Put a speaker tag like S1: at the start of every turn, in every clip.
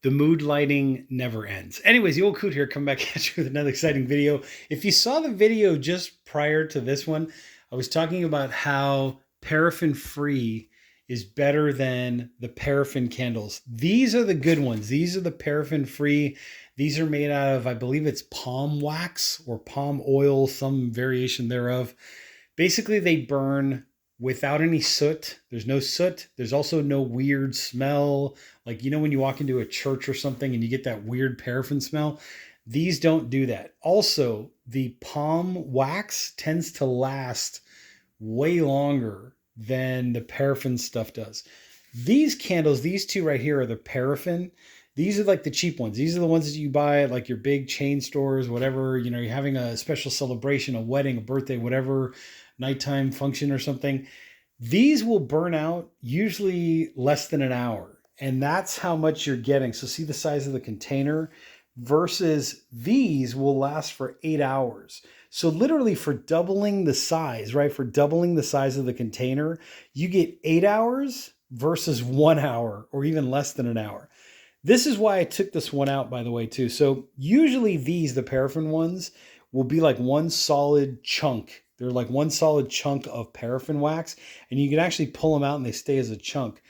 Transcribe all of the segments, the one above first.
S1: The mood lighting never ends. Anyways, the old coot here, come back at you with another exciting video. If you saw the video just prior to this one, I was talking about how paraffin free is better than the paraffin candles. These are the good ones. These are the paraffin free. These are made out of, I believe it's palm wax or palm oil, some variation thereof. Basically, they burn without any soot. There's no soot. There's also no weird smell. Like, you know, when you walk into a church or something and you get that weird paraffin smell, these don't do that. Also, the palm wax tends to last way longer than the paraffin stuff does. These candles, these two right here are the paraffin. These are like the cheap ones. These are the ones that you buy at like your big chain stores, whatever, you know, you're having a special celebration, a wedding, a birthday, whatever, nighttime function or something. These will burn out usually less than an hour. And that's how much you're getting. So see the size of the container versus these will last for 8 hours. So literally for doubling the size, right? For doubling the size of the container, you get 8 hours versus 1 hour or even less than an hour. This is why I took this one out, by the way, too. So usually these, the paraffin ones, will be like one solid chunk. They're like one solid chunk of paraffin wax, and you can actually pull them out and they stay as a chunk.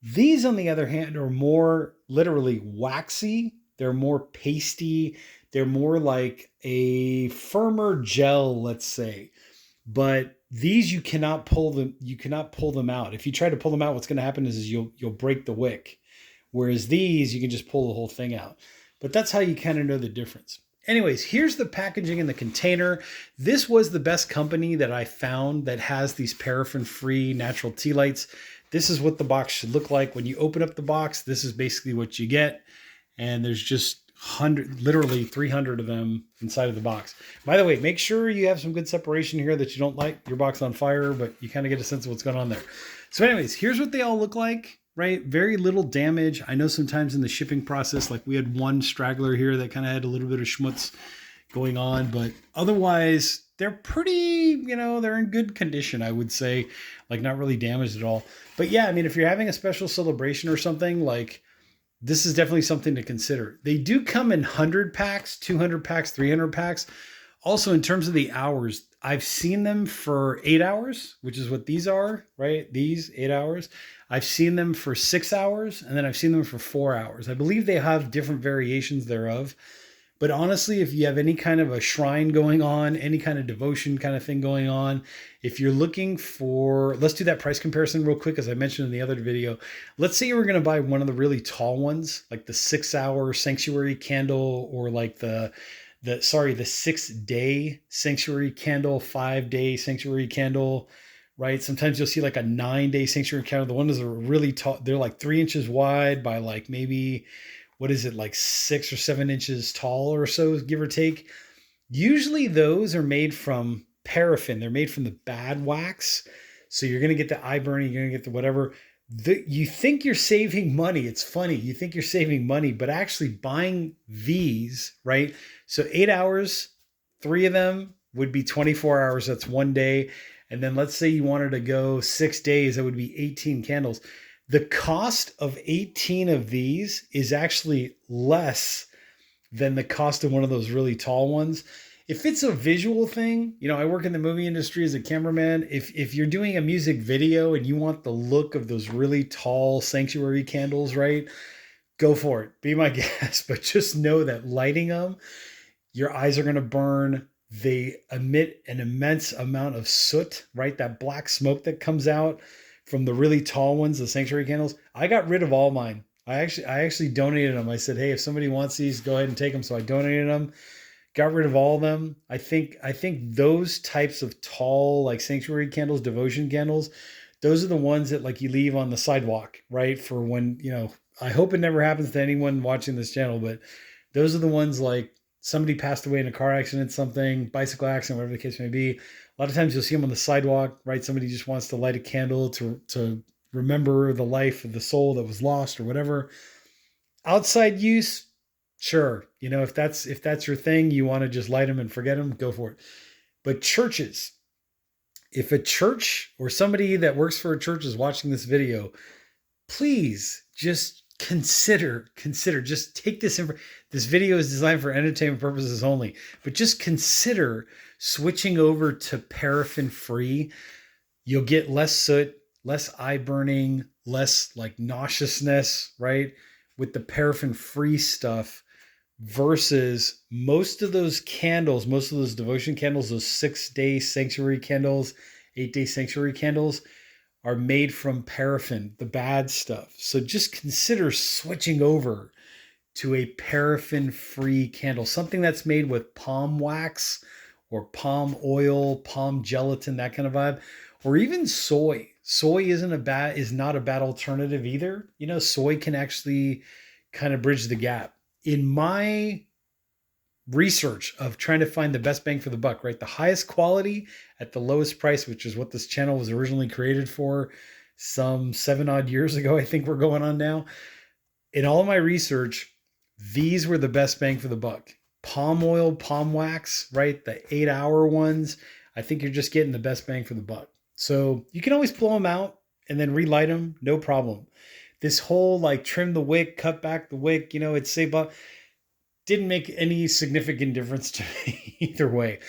S1: These, on the other hand, are more literally waxy. They're more pasty. They're more like a firmer gel, let's say. But these you cannot pull them. You cannot pull them out. If you try to pull them out, what's going to happen is you'll break the wick. Whereas these, you can just pull the whole thing out. But that's how you kind of know the difference. Anyways, here's the packaging in the container. This was the best company that I found that has these paraffin-free natural tea lights. This is what the box should look like. When you open up the box, this is basically what you get. And there's just literally 300 of them inside of the box. By the way, make sure you have some good separation here, that you don't light your box on fire, but you kind of get a sense of what's going on there. So anyways, here's what they all look like. Right? Very little damage. I know sometimes in the shipping process, like we had one straggler here that kind of had a little bit of schmutz going on, but otherwise they're pretty, you know, they're in good condition, I would say, like not really damaged at all. But yeah, I mean, if you're having a special celebration or something, like this is definitely something to consider. They do come in 100 packs, 200 packs, 300 packs. Also, in terms of the hours, I've seen them for 8 hours, which is what these are, right? These 8 hours. I've seen them for 6 hours, and then I've seen them for 4 hours. I believe they have different variations thereof. But honestly, if you have any kind of a shrine going on, any kind of devotion kind of thing going on, if you're looking for, let's do that price comparison real quick, as I mentioned in the other video. Let's say you were going to buy one of the really tall ones, like the 6-hour sanctuary candle, or like the 6-day sanctuary candle, 5-day sanctuary candle, right? Sometimes you'll see like a 9-day sanctuary candle. The ones that are really tall, they're like 3 inches wide by like maybe, what is it, like 6 or 7 inches tall or so, give or take. Usually those are made from paraffin. They're made from the bad wax. So you're going to get the eye burning, you're going to get the whatever. You think you're saving money. It's funny. You think you're saving money, but actually buying these, right? So 8 hours, 3 of them would be 24 hours. That's one day. And then let's say you wanted to go 6 days, that would be 18 candles. The cost of 18 of these is actually less than the cost of one of those really tall ones. If it's a visual thing, you know, I work in the movie industry as a cameraman. If you're doing a music video and you want the look of those really tall sanctuary candles, right? Go for it. Be my guest. But just know that lighting them, your eyes are going to burn. They emit an immense amount of soot, right? That black smoke that comes out from the really tall ones, the sanctuary candles. I got rid of all mine. I actually donated them. I said, hey, if somebody wants these, go ahead and take them. So I donated them. Got rid of all of them. I think those types of tall, like sanctuary candles, devotion candles, those are the ones that like you leave on the sidewalk, right? For when, you know, I hope it never happens to anyone watching this channel, but those are the ones like somebody passed away in a car accident, something, bicycle accident, whatever the case may be. A lot of times you'll see them on the sidewalk, right? Somebody just wants to light a candle to remember the life of the soul that was lost or whatever. Outside use, sure. You know, if that's your thing, you want to just light them and forget them, go for it. But churches, if a church or somebody that works for a church is watching this video, please just consider, just take this video is designed for entertainment purposes only, but just consider switching over to paraffin free. You'll get less soot, less eye burning, less like nauseousness, right? With the paraffin free stuff versus most of those candles, most of those devotion candles, those 6-day sanctuary candles, 8-day sanctuary candles are made from paraffin, the bad stuff. So just consider switching over to a paraffin free candle, something that's made with palm wax or palm oil, palm gelatin, that kind of vibe, or even soy. Soy is not a bad alternative either. You know, soy can actually kind of bridge the gap. In my research of trying to find the best bang for the buck, right? The highest quality at the lowest price, which is what this channel was originally created for some 7 odd years ago, I think we're going on now. In all of my research, these were the best bang for the buck. Palm oil, palm wax, right? The 8-hour ones. I think you're just getting the best bang for the buck. So you can always blow them out and then relight them, no problem. This whole like trim the wick, cut back the wick, you know, it's say about didn't make any significant difference to me either way.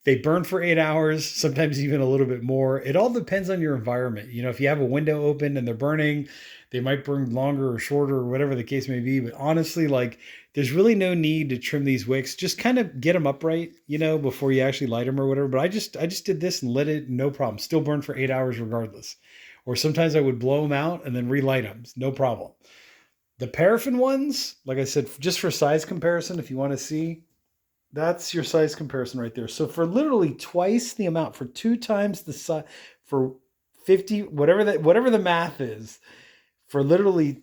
S1: They burn for 8 hours, sometimes even a little bit more. It all depends on your environment. You know, if you have a window open and they're burning, they might burn longer or shorter or whatever the case may be. But honestly, like there's really no need to trim these wicks. Just kind of get them upright, you know, before you actually light them or whatever. But I just did this and lit it, no problem. Still burn for 8 hours regardless. Or sometimes I would blow them out and then relight them, no problem. The paraffin ones, like I said, just for size comparison, if you want to see, that's your size comparison right there. So for literally twice the amount, for 2 times the size, for 50, whatever the math is, for literally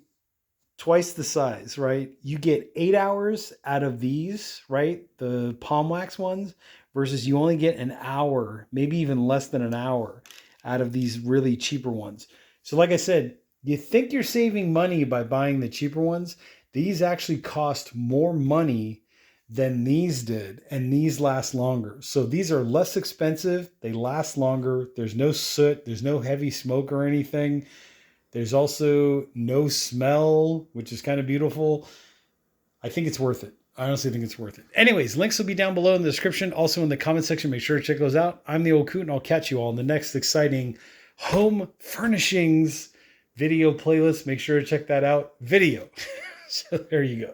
S1: twice the size, right? You get 8 hours out of these, right? The palm wax ones, versus you only get an hour, maybe even less than an hour out of these really cheaper ones. So like I said, you think you're saving money by buying the cheaper ones. These actually cost more money than these did, and these last longer. So these are less expensive. They last longer. There's no soot. There's no heavy smoke or anything. There's also no smell, which is kind of beautiful. I think it's worth it. I honestly think it's worth it. Anyways, links will be down below in the description. Also in the comment section, make sure to check those out. I'm the Old Coot, and I'll catch you all in the next exciting home furnishings video playlist. Make sure to check that out. Video. So there you go.